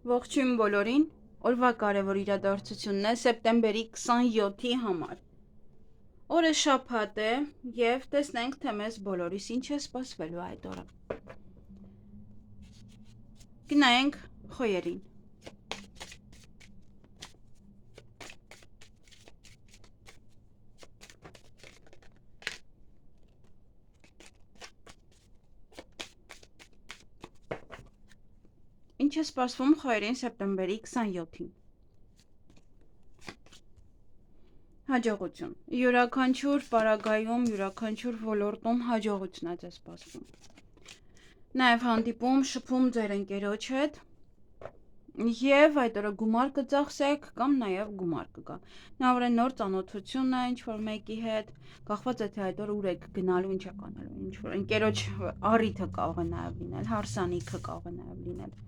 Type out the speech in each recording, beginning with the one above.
Ողջույն բոլորին, օրվա կարևոր իրադարձությունն է սեպտեմբերի 27-ի համար։ Օրը շաբաթ է եւ տեսնենք, թե մեզ բոլորիս ինչ է սպասվելու այդ օրը։ Գնայենք խոյերին։ Ինչ է սպասվում խոյերին սեպտեմբերի 27-ին։ Հաջողություն։ Յուրաքանչյուր պարագայում, յուրաքանչյուր ոլորտում հաջողություն է ձեզ սպասվում։ Նաև հանդիպում, շփում ձեր ընկերոջ հետ եւ այդ օրը գումար կծախսեք կամ նաև գումար կգա։ Նավր է նոր ծանոթություն է ինչ-որ մեկի հետ, կախված է թե այդ օրը ուր եք գնալու, ինչ եք անելու, ինչ-որ ընկերոջ առիթը կարող է նաև լինել, հարսանիքը կարող է նաև լինել։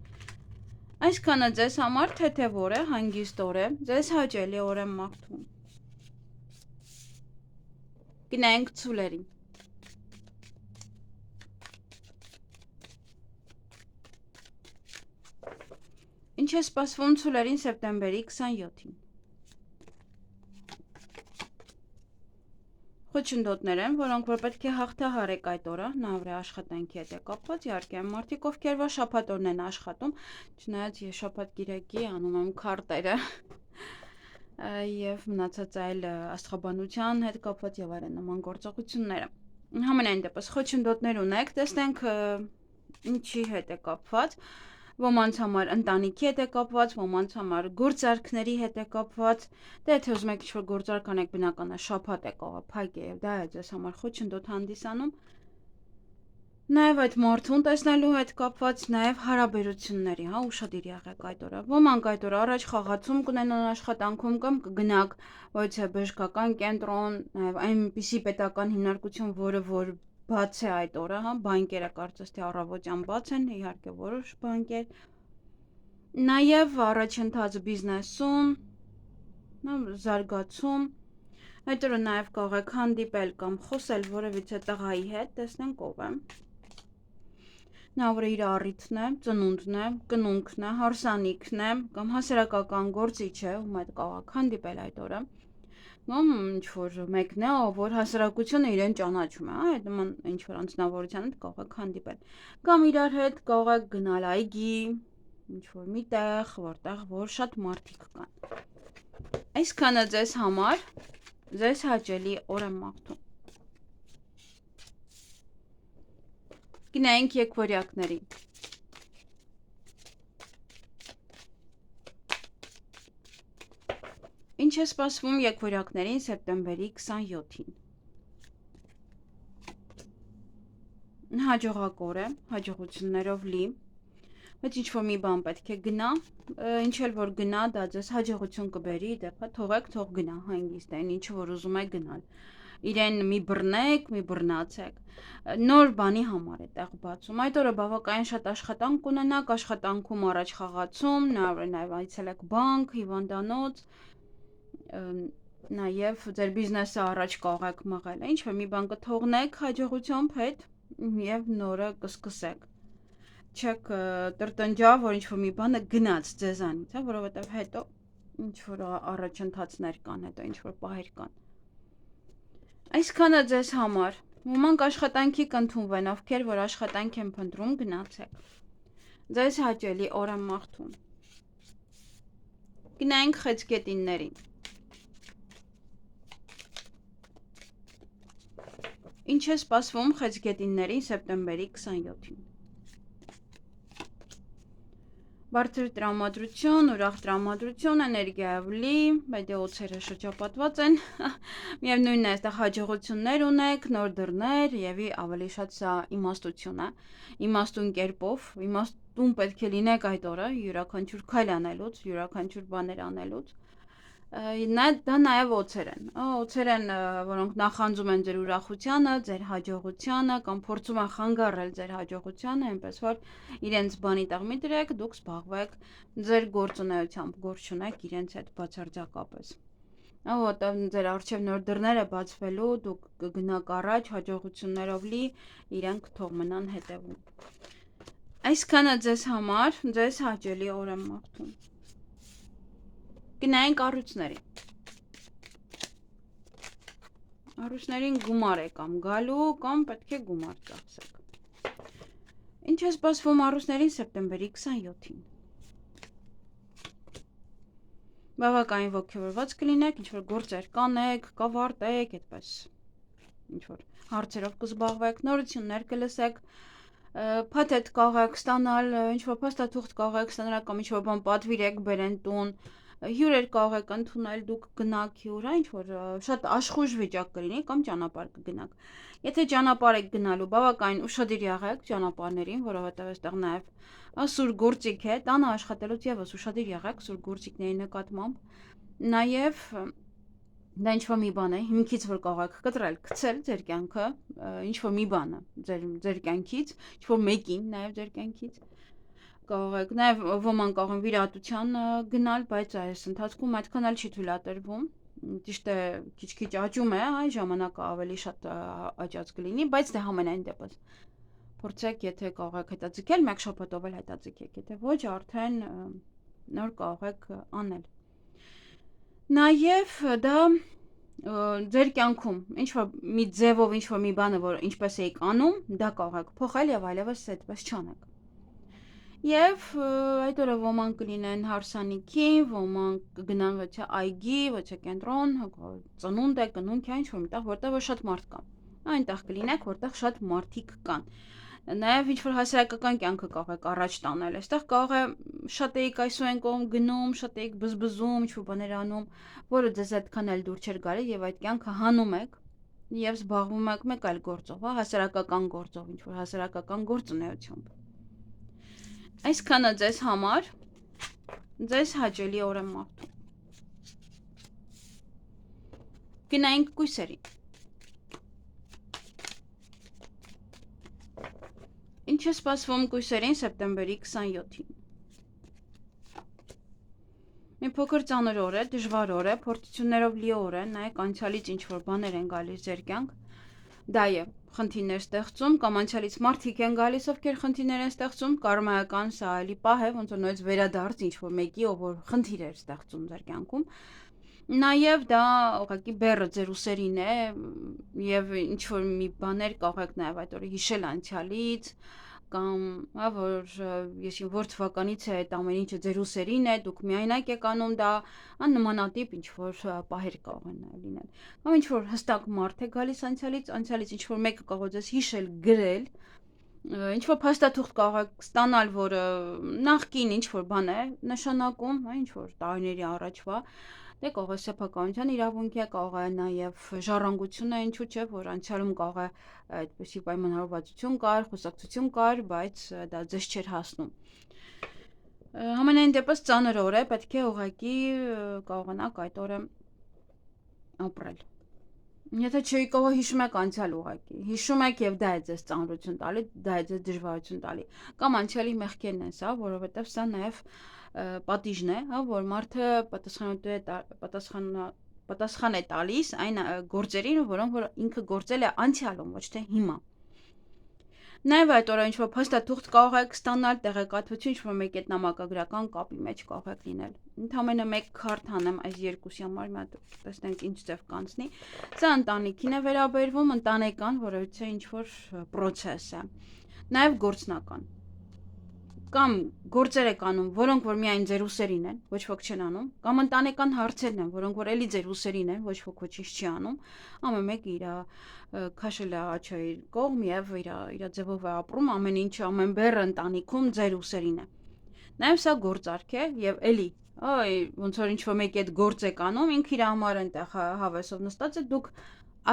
Այսքանը ձեզ համար թեթև օր է, հանգիստ օր է, ձեզ հաճելի օր եմ մաղթում։ Գնանք ցուլերին։ Ինչ է սպասվում ցուլերին սեպտեմբերի 27-ին։ Խոչընդոտներ են, որոնք որ պետք է հաղթահարեք այդ օրը, նավրե աշխատանքի հետ է կապված, իհարկե մարդիկ, ովքեր որ շաբաթօրն են աշխատում, չնայած ես շաբաթ-կիրակի անում եմ քարտերը եւ մնացած այլ աստղաբանության հետ կապված եւ այլն նման գործողությունները։ Համենայն դեպս խոչընդոտներ ունեք, տեսնենք ինչի հետ է կապված։ Ոմանց համար ընտանիքի հետ է կապված, ոմանց համար գործարքների հետ է կապված, դե եթե ուզում եք ինչ-որ գործարք անեք, բնական է շաբաթ է կարող փակ է եւ դա է ձեզ համար խոչընդոտ հանդիսանում։ Նաև այդ մարդուն տեսնելու հետ կապված, նաև հարաբերությունների, ուշադիր եղեք այդ օրը։ Ոմանք այդ օրը առաջ խաղացում կունենան աշխատանքում կամ կգնաք ոյցե բժշկական կենտրոն, նաև այնպիսի պետական հիմնարկություն, որը որ բաց է այդ օրը, բանկերը կարծես թե առավոտյան բաց են, իհարկե որոշ բանկեր։ Նաև առաջընթաց բիզնեսում, զարգացում։ Այդ օրը նաև կարող եք հանդիպել կամ խոսել որևիցե տղայի հետ, տեսնենք ով է։ Նա որ իր առիթն է, ծնունդն է, կնունքն է, հարսանիքն է կամ հասարակական գործիչ է, ում հետ կարող եք հանդիպել այդ օրը։ Կամ ինչ-որ մեկն է, ով որ հասարակությունը իրեն ճանաչում է, այդ նման ինչ-որ անձնավորության հետ կարող եք հանդիպել։ Կամ իրար հետ կարող եք գնալ այգի, ինչ-որ մի տեղ, որտեղ որ շատ մարդիկ կան։ Այսքանը ձեզ համար, ձեզ հաճելի օր եմ մաղթում։ Գնայինք եկվորյակների։ Ինչ է սպասվում եկվորյակներին սեպտեմբերի 27-ին։ Հաջողակ օր է, հաջողություններով լի, բայց ինչ-որ մի բան պետք է գնա, ինչ էլ որ գնա, դա ձեզ հաջողություն կբերի, դեպա թողեք, թող գնա, հանգիստ այն, ինչը որ ուզում է գնալ։ Իրեն մի բռնեք, մի բռնացեք։ Նոր բանի համար է տեղ բացում։ Այդ օրը բավականին շատ աշխատանք կունենաք, աշխատանքում առաջ խաղացում, նաև այցելեք բանկ, հիվանդանոց, նաև ձեր բիզնեսը առաջ կարող եք մղել։ Ինչ-որ մի բան կթողնեք հաջողությամբ հետ եւ նորը կսկսեք։ Չեք տրտնջա, որ ինչ-որ մի բանը գնաց ձեզանից, որովհետեւ հետո ինչ-որ առաջընթացներ կան, հետո ինչ-որ պահեր կան։ Այսքանը ձեզ համար։ Ոմանք աշխատանքի կընդունվեն, ովքեր որ աշխատանք են փնտրում, գնացեք։ Ձեզ հաճելի օր եմ մաղթում։ Գնայինք խեցգետիններին։ Ինչ է սպասվում խեցգետիններին սեպտեմբերի 27-ին։ Բարձր տրամադրություն, ուրախ տրամադրություն, էներգիայով լի, բայց օծերը շրջապատված են, միևնույնն է, այստեղ հաջողություններ ունեք, նոր դռներ եւ ավելի շատ սա իմաստություն է, իմաստուն կերպով, իմաստուն պետք է լինեք այդ օրը, յուրաքանչյուր քայլ անելուց, յուրաքանչյուր բաներ անելուց։ Դա նաև օծեր են, որոնք նախանձում են ձեր ուրախությանը, ձեր հաջողությանը կամ փորձում են խանգարել ձեր հաջողությանը, այնպես որ իրենց բանի տեղ մի դրեք, դուք զբաղվեք ձեր գործունեությամբ, գործ չունեք իրենց հետ բացարձակապես։ Որտեղ ձեր առջև նոր դռներ է բացվելու, դուք կգնաք առաջ հաջողություններով լի, իրենք թող մնան հետևում։ Այսքանը ձեզ համար, ձեզ հաճելի օր եմ մաղթում։ Գնային կառույցների։ Առույցներին գումար եկամ գալու կամ պետք է գումար ծախսեք։ Ինչ է սպասվում առույցներին սեպտեմբերի 27-ին։ Բավականին ոգևորված կլինեք, ինչ-որ գործեր կանեք, կավարտեք, այդպես ինչ-որ հարցերով կզբաղվեք, նորություններ կլսեք, փաթեթ կաղեք ստանալ, ինչ-որ փաստաթուղթ կաղեք ստանալ կամ ինչ-որ բան պատվիրեք, բերեն տուն, հյուրեր կաղեք ընդունել, դուք գնաք հյուր, ինչ-որ շատ աշխույժ վիճակ կլինի կամ ճանապարհ կգնաք։ Եթե ճանապարհ եք գնալու, բավականին ուշադիր եղեք ճանապարհներին, որովհետև այստեղ նաև սուր գործիք է, տանը աշխատելուց եւս ուշադիր եղեք սուր գործիքների նկատմամբ։ Նաև դա ինչ-որ մի բան է, հիմքից որ կարող եք կտրել, գցել ձեր կյանքը, ինչ-որ մի բանը ձեր կյանքից, ինչ-որ մեկին նաև ձեր կյանքից կարող եք, նաև ոմանք կարող են վիրահատության գնալ, բայց այս ընթացքում այդքան էլ չի թույլատրվում, ճիշտ է, քիչ-քիչ աճում է, այն ժամանակը ավելի շատ աճած կլինի, բայց դե համենայն դեպս փորձեք, եթե կարող եք հետաձգել, մեկ շաբաթով էլ հետաձգեք, եթե ոչ, արդեն նոր կարող եք անել։ Նաև դա ձեր կյանքում ինչ-որ մի ձևով ինչ-որ մի բանը, որ ինչպես էիք անում, դա կարող եք փոխել եւ այլևս այդպես չանեք։ Եվ այդ օրը ոմանք կլինեն հարսանիքի, ոմանք կգնան ոչ է այգի, ոչ է կենտրոն, ծնունդ է, կնունք է, ինչ-որ միտեղ, որտեղ որ շատ մարդ կա։ Այնտեղ կլինեք, որտեղ շատ մարդիկ կան։ Նաև ինչ-որ հասարակական կյանքը կարող եք առաջ տանել, այստեղ կարող է շատ էիք այսօր կողմ գնում, շատ էիք բզբզում, ինչ-որ բաներ անում, որը ձեզ այդքան էլ դուր չէր գալի եւ այդ կյանքը հանում եք եւ զբաղվում եք մեկ այլ գործով, հասարակական գործով, ինչ-որ հասարակական գործունեությամբ։ Այսքանը ձեզ համար, ձեզ հաճելի օր եմ մաղթում։ Գնայինք կույսերին։ Ինչ է սպասվում կույսերին սեպտեմբերի 27-ին։ Մի փոքր ծանր օր է, դժվար օր է, փորձություններով լի օր է, նայեք անցյալից ինչ-որ բաներ են գալիս ձեր կյանք, դա է խնդիրներ ստեղծում, կամ անցյալից մարդիկ են գալիս, ովքեր խնդիրներ են ստեղծում, կարմայական սա էլի պահ է, ոնց որ նույնիսկ վերադարձ ինչ-որ մեկի, ով որ խնդիր էր ստեղծում ձեր կյանքում։ Նաև դա ուղղակի բեռը ձեր ուսերին է եւ ինչ որ մի բաներ կարող եք նաև այդ օրը հիշել անցյալից կամ հա որ ես որ թվականից է այդ ամեն ինչը ձեր ուսերին է, դուք միայնակ եք անում դա, աննմանատիպ ինչ որ պահեր կարող են նաև լինել։ Կամ ինչ որ հստակ մարդ է գալիս անցյալից ինչ որ մեկը կարող ձեզ հիշել, գրել, ինչ որ փաստաթուղթ կարող եք ստանալ, որը նախկին ինչ որ բան է նշանակում, հա ինչ որ տարիների առաջվա դե կարող է սեփականության իրավունք է, կարող է նաև ժառանգություն է, ինչու՞ չէ, որ անցյալում կարող է այդպեսի պայմանավորվածություն կար, խոսակցություն կար, բայց դա ձեզ չէր հասնում։ Համենայն դեպս ծանր օր է, պետք է ուղղակի կարողանաք այդ օրը ապրել։ Եթե չի կարող հիշում եք անցյալ ուղղակի, հիշում եք եւ դա է ձեզ ծանրություն տալի, դա է ձեզ դժվարություն տալի, կամ անցյալի մեղքերն են սա, որովհետեւ սա նաեւ պատիժն է, հա, որ մարդը պատասխան է տալիս այն գործերին, որոնք որ ինքը գործել է անցյալում, ոչ թե հիմա։ Նաև այդ օրը ինչ-որ փաստաթուղթ կարող եք ստանալ, տեղեկատվություն, ինչ-որ մեկ այդ նամակագրական կապի մեջ կարող եք լինել։ Ընդամենը մեկ քարտ հանեմ այս երկուսի համար, մի հատ տեսնենք ինչ ձև կանցնի։ Սա ընտանիքին է վերաբերվում, ընտանեկան, որովհետեւ ինչ-որ process է։ Նաև գործնական կամ գործեր եք անում, որոնք որ միայն ձեր ուսերին են, ոչ ոք չեն անում, կամ ընտանեկան հարցերն են, որոնք որ էլի ձեր ուսերին են, ոչ ոք ոչինչ չի անում, ամեն մեկը իր քաշել է աջը իր կողմ եւ իր ձևով է ապրում, ամեն ինչը, ամեն բեռը ընտանիքում ձեր ուսերին է։ Նաեւ սա գործարք է եւ էլի, այ ոնց որ ինչ-որ մեկի այդ գործ եք անում, ինքը իր համար այնտեղ հավեսով նստած է, դուք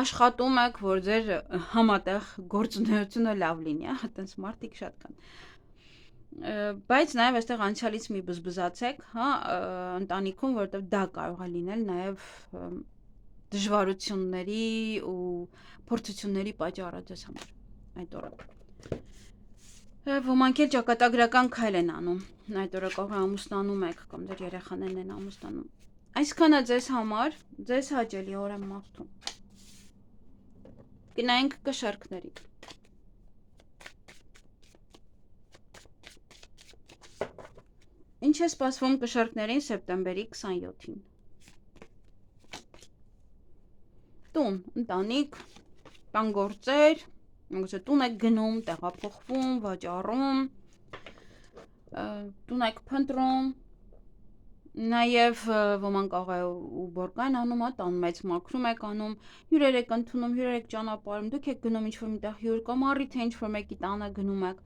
աշխատում եք, որ ձեր համատեղ գործունեությունը լավ լինի, այտենց մարդիկ շատ կան։ Բայց նաև այստեղ անցյալից մի բզբզացեք, հա, ընտանիքում, որովհետև դա կարող է լինել նաև դժվարությունների ու փորձությունների պատճառը ձեզ համար այդ օրը։ Ոմանք էլ ճակատագրական քայլ են անում, այդ օրը կարող է ամուսնանում եք կամ ձեր երեխաներն են ամուսնանում։ Այսքանը ձեզ համար, ձեզ հաճելի օր եմ մաղթում։ Գնայինք կշեռքների։ Ինչ է սպասվում կշերկներին սեպտեմբերի 27-ին։ Տուն, ընտանիք, տան գործեր, միգուցե տուն եք գնում, տեղափոխվում, վաճառում, տուն եք փնտրում, նաև ոմանք աղա ու բորկան անում, տան մեծ մաքրում եք անում, հյուրեր եք ընդունում, հյուրեր եք ճանապարհում, դուք եք գնում ինչ-որ միտեղ հյուր կամ առիթ է ինչ-որ մեկի տանը գնում եք,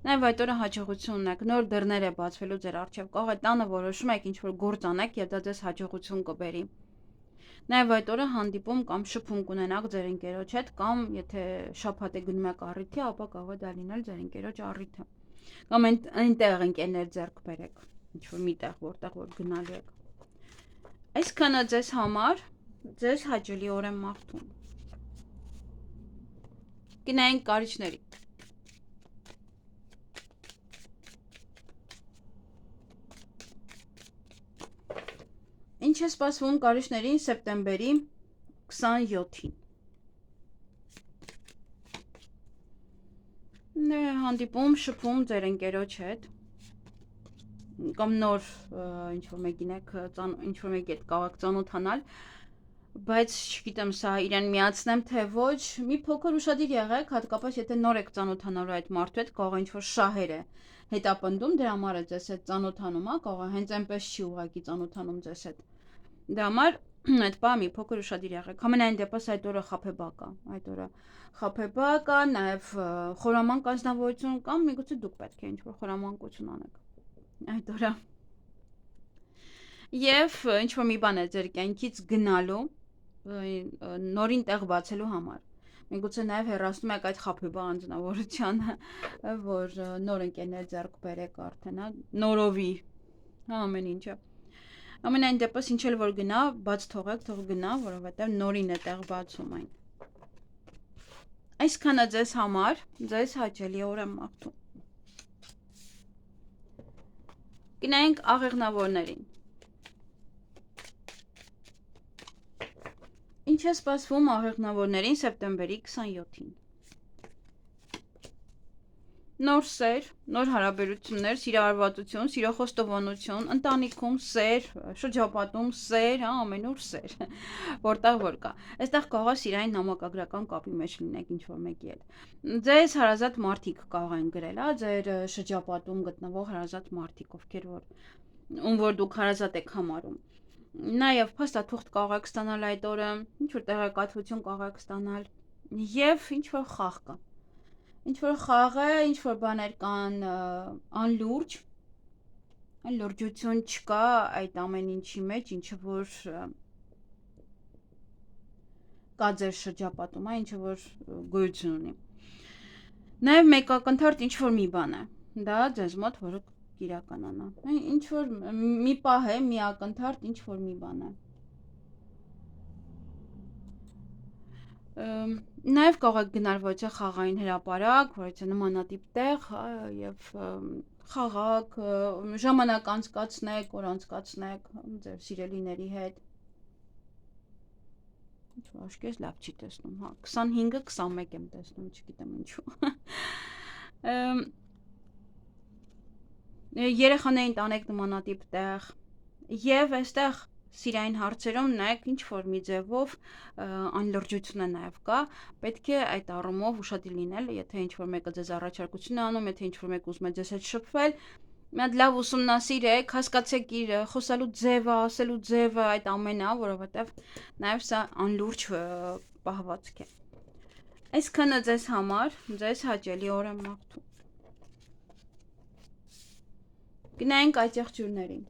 նաև այդ օրը հաջողություն ունեք, նոր դռներ է բացվելու ձեր առջև, կարող է տանը որոշում եք ինչ-որ գործ անեք եւ դա ձեզ հաջողություն կբերի։ Նաև այդ օրը հանդիպում կամ շփում կունենաք ձեր ընկերոջ հետ կամ եթե շաբաթ է գնում եք առիթի, ապա կարող է դա լինել ձեր ընկերոջ առիթը։ Կամ այնտեղ ընկերներ ձեռք բերեք, ինչ-որ միտեղ, որտեղ որ գնալու եք։ Այսքանը ձեզ համար ձեզ հաճելի օր եմ մաղթում։ Գնայինք կարիճների։ Ինչ է սպասվում կարիճներին սեպտեմբերի 27-ին։ Հանդիպում, շփում ձեր ընկերոջ հետ կամ նոր ինչ-որ մեկին եք ինչ-որ մեկի հետ կարող եք ծանոթանալ, բայց չգիտեմ սա իրեն միացնեմ թե ոչ, մի փոքր ուշադիր եղեք, հատկապես եթե նոր եք ծանոթանալու այդ մարդու հետ, կարող է ինչ-որ շահեր է հետապնդում, դրա համար է ձեզ հետ ծանոթանում, կարող է հենց այնպես չի ուղղակի ծանոթանում ձեզ հետ։ Դրա համար այդ բանը մի փոքր ուշադիր եղեք։ Համենայն դեպս այդ օրը խաբեբակ է, այդ օրը խաբեբակ է, նաև խորամանկ անձնավորություն կամ միգուցե դուք պետք է ինչ-որ խորամանկություն անեք այդ օրը։ Եվ ինչ-որ մի բան է ձեր կյանքից գնալու, նորին տեղ բացելու համար։ Միգուցե նաև հեռացնում եք այդ խաբեբա անձնավորությանը, որ նոր ընկերներ ձեռք բերեք արդեն, նորովի, ամեն ինչը։ Ամենայն դեպս ինչ էլ որ գնա, բաց թողեք, թող գնա, որովհետև նորին է տեղ բացում այն։ Այսքանը ձեզ համար, ձեզ հաճելի օր եմ մաղթում։ Գնայինք աղեղնավորներին։ Ինչ է սպասվում աղեղնավորներին սեպտեմբերի 27-ին։ Նոր սեր, նոր հարաբերություններ, սիրահարվածություն, սիրո խոստովանություն, ընտանիքում սեր, շրջապատում սեր, ամենուր սեր, որտեղ որ կա։ Այստեղ կարող է սիրային նամակագրական կապի մեջ լինեք ինչ-որ մեկի հետ։ Ձեզ հարազատ մարդիկ կարող են գրել, ձեր շրջապատում գտնվող հարազատ մարդիկ, ովքեր որ ում որ դուք հարազատ եք համարում։ Նաև փաստաթուղթ կարող եք ստանալ այդ օրը, ինչ-որ տեղեկատվություն կարող եք ստանալ եւ ինչ-որ խաղ կա։ Ինչ-որ խաղ է, ինչ-որ բաներ կան անլուրջ, լրջություն չկա այդ ամեն ինչի մեջ, ինչը որ կա ձեր շրջապատում, ինչը որ գոյություն ունի։ Նաև մեկակնթարթ ինչ-որ մի բան է, դա ձեզ մոտ որը կիրականանա։ Ինչ-որ մի պահ է, մի ակնթարթ ինչ-որ մի բան է։ Նաև կարող եք գնալ ոչ է խաղային հրապարակ, որից է նմանատիպ տեղ եւ խաղակ, ժամանակ անցկացնեք, օր անցկացնեք ձեր սիրելիների հետ։ Ինչ-որ աշկես լավ չի տեսնում, 25-ը 21 եմ տեսնում, չգիտեմ ինչու։ Երեխաներին տանեք նմանատիպ տեղ եւ այստեղ սիրային հարցերում նայեք ինչ որ մի ձևով անլրջություն է նաև կա, պետք է այդ առումով ուշադիր լինել, եթե ինչ որ մեկը ձեզ առաջարկություն է անում, եթե ինչ որ մեկ ուզում է ձեզ հետ շփվել, մի հատ լավ ուսումնասիրեք, հասկացեք իր խոսալու ձևը, ասելու ձևը, այդ ամենը, որովհետև նաև սա անլուրջ պահվածք է։ Այսքանը ձեզ համար, ձեզ հաճելի օր եմ մաղթում։ Գնայինք այդ եղջյուրներին։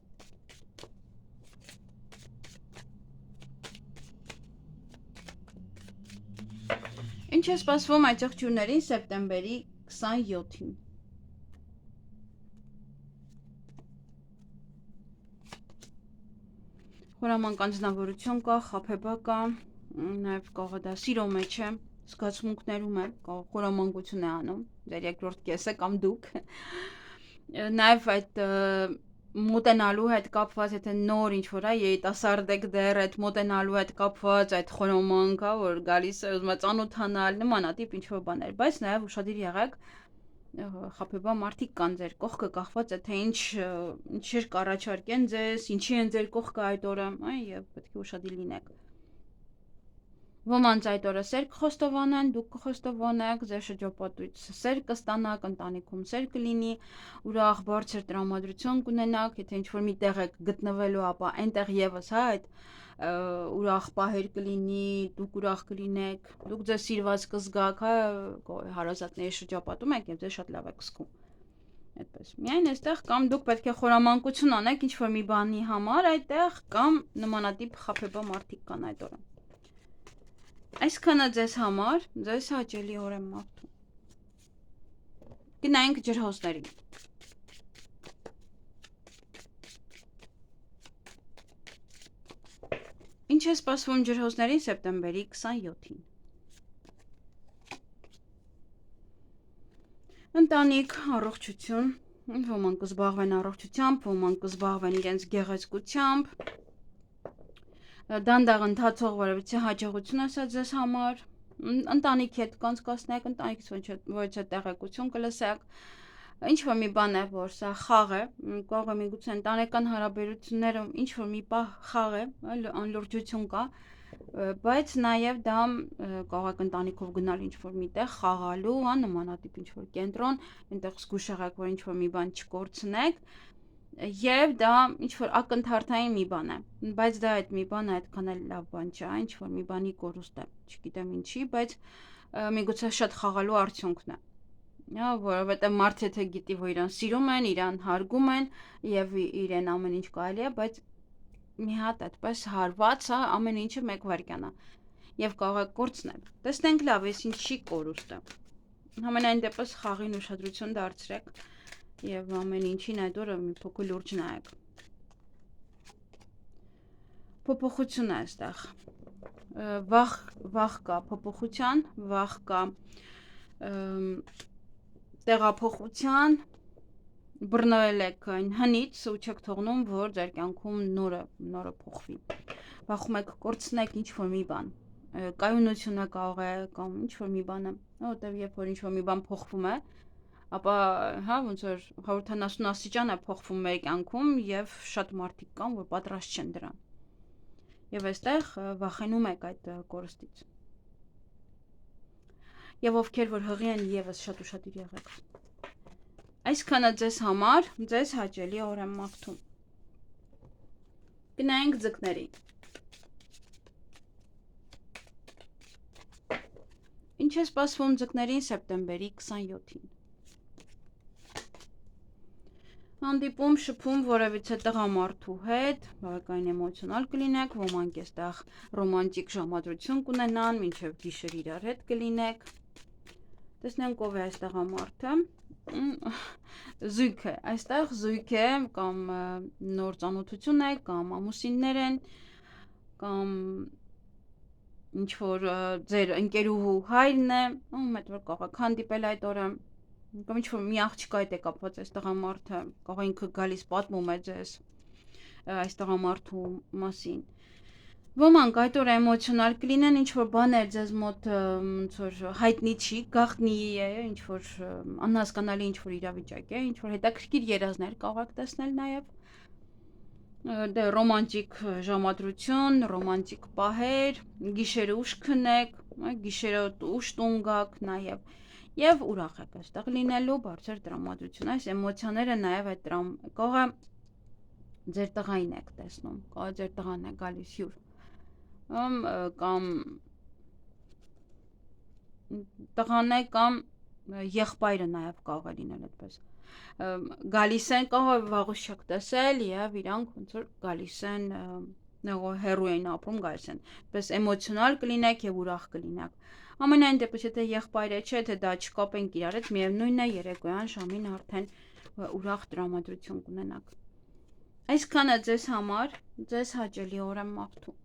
Ինչ է սպասվում այդ եղջյուրներին սեպտեմբերի 27-ին։ Խորամանկ անձնավորություն կա, խաբեբա կա, նաև կարող է դա սիրո մեջ է, զգացմունքներում է, կարող խորամանկություն է անում, ձեր երկրորդ կեսը կամ դուք։ Նաև այդ մոտենալու հետ կապված, եթե նոր ինչ-որ է, երիտասարդ եք դեռ, այդ մոտենալու հետ կապված, այդ խորամանկա, որ գալիս է ուզում է ծանոթանալ, նմանատիպ ինչ-որ բաներ, բայց նաև ուշադիր եղեք, խաբեբա մարդիկ կան ձեր կողքը, կախված է թե ինչեր կառաջարկեն ձեզ, ինչի են ձեր կողքը այդ օրը, եւ պետք է ուշադիր լինեք։ Ոմանց այդ օրը սեր կխոստովանեն, դուք կխոստովանեք, ձեր շրջապատույց սեր կստանաք, ընտանիքում սեր կլինի, ուրախ բարձր տրամադրություն կունենաք, եթե ինչ-որ մի տեղ եք գտնվելու, ապա այնտեղ եւս այդ ուրախ պահեր կլինի, դուք ուրախ կլինեք, դուք ձեզ սիրված կզգաք, հարազատների շրջապատում եք եւ ձեզ շատ լավ եք զգում։ Այդպես։ Միայն այստեղ կամ դուք պետք է խորամանկություն անեք ինչ-որ մի բանի համար այդտեղ, կամ նմանատիպ խաբեբա մարդիկ կան այդ օրը։ Այսքանը ձեզ համար, ձեզ հաճելի օր եմ մաղթում։ Գնանք ջրհոսներին։ Ինչ է սպասվում ջրհոսներին սեպտեմբերի 27-ին։ Ընտանիք, առողջություն, ոմանք կզբաղվեն առողջությամբ, ոմանք կզբաղվեն իրենց գեղեցկությամբ, դանդաղ ընթացող որևիցե հաջողություն ասած ձեզ համար, ընտանիքի հետ կանցկացնեք, ընտանիքից ոչ է տեղեկություն կլսեք, ինչ-որ մի բան է, որ սա խաղ է, կարող է միգուցե ընտանեկան հարաբերություններում ինչ-որ մի պահ խաղ է, անլրջություն կա, բայց նաև դա կարող եք ընտանիքով գնալ ինչ-որ միտեղ խաղալու, նմանատիպ ինչ-որ կենտրոն, այնտեղ զգուշ եղեք, որ ինչ-որ մի բան չկորցնեք, եւ դա ինչ-որ ակնթարթային մի բան է, բայց դա այդ մի բանը այդքան էլ լավ բան չէ, ինչ-որ մի բանի կորուստ է, չգիտեմ ինչի, բայց միգուցե շատ խաղալու արդյունքն է, որովհետեւ մարդ եթե գիտի, որ իրան սիրում են, իրան հարգում են եւ իրեն ամեն ինչ կարելի է, բայց մի հատ այդպես հարված, ամեն ինչը մեկ վայրկյան է եւ կարող է կորցնել։ Տեսնենք լավ, ես ինչի կորուստը։ Համենայն դեպս խաղին ուշադրություն դարձրեք եւ ամեն ինչին այդ օրը մի փոքր լուրջ նայեք։ Փոփոխություն է այստեղ։ Վախ կա փոփոխության, վախ կա տեղափոխության, բռնվել եք այն հնից ու չեք թողնում, որ ձեր կյանքում նորը փոխվի։ Վախում եք կորցնեք ինչ-որ մի բան։ Կայունությունը կարող է կամ ինչ-որ մի բանը, որտեղ երբ որ ինչ-որ մի բան փոխվում է, ապա ոնց որ 170 աստիճան է փոխվում մեր կյանքում եւ շատ մարդիկ կան, որ պատրաստ չեն դրան։ Եվ այստեղ վախենում եք այդ կորստից։ Եվ ովքեր որ հղի են եւս շատ ուշադիր եղեք։ Այսքանը ձեզ համար, ձեզ հաճելի օր եմ մաղթում։ Գնանք ձկների։ Ինչ է սպասվում ձկներին սեպտեմբերի 27-ին։ Հանդիպում, շփում որևիցե տղամարդու հետ, բավականին էմոցիոնալ կլինեք, ոմանք այստեղ ռոմանտիկ ժամադրություն կունենան, մինչև գիշեր իրար հետ կլինեք։ Տեսնենք ով է այս տղամարդը։ Զույգ է, այստեղ զույգ է, կամ նոր ծանոթություն է, կամ ամուսիններ են, կամ ինչ որ ձեր ընկերուհու հայրն է, մեծ որ կարող եք հանդիպել այդ օրը, կամ ինչ որ մի աղջկա հետ է կապված այս տղամարդը, կարող ինքը գալիս պատմում է ձեզ այս տղամարդու մասին։ Ոմանք այդ օրը էմոցիոնալ կլինեն, ինչ որ բաներ ձեզ մոտ ոնց որ հայտնի չի, գաղտնի է, ինչ որ անհասկանալի ինչ որ իրավիճակ է, ինչ որ հետաքրքիր երազներ կարող եք տեսնել նաև։ Դե ռոմանտիկ ժամադրություն, ռոմանտիկ պահեր, գիշերը ուշ քնեք, գիշերը ուշ տուն գաք նաև եւ ուրախ եք այստեղ լինելու, բարձր տրամադրություն, այս էմոցիաները նաև այդ կարող է ձեր տղային եք տեսնում, կարող է ձեր տղան է գալիս հյուր, կամ տղան է կամ եղբայրը նաև կարող է լինել այդպես։ Գալիս են, կարող է վաղուց չեք տեսել եւ իրանք ոնց որ գալիս են, հեռու են ապրում, գալիս են։ Այդպես էմոցիոնալ կլինեք եւ ուրախ կլինեք։ Ամենայն դեպս եթե եղբայրը չէ, թե դա չկապենք իրար հետ, միևնույնն է երեկոյան ժամին արդեն ուրախ տրամադրություն կունենաք։ Այսքանը ձեզ համար, ձեզ հաճելի օր եմ մաղթում։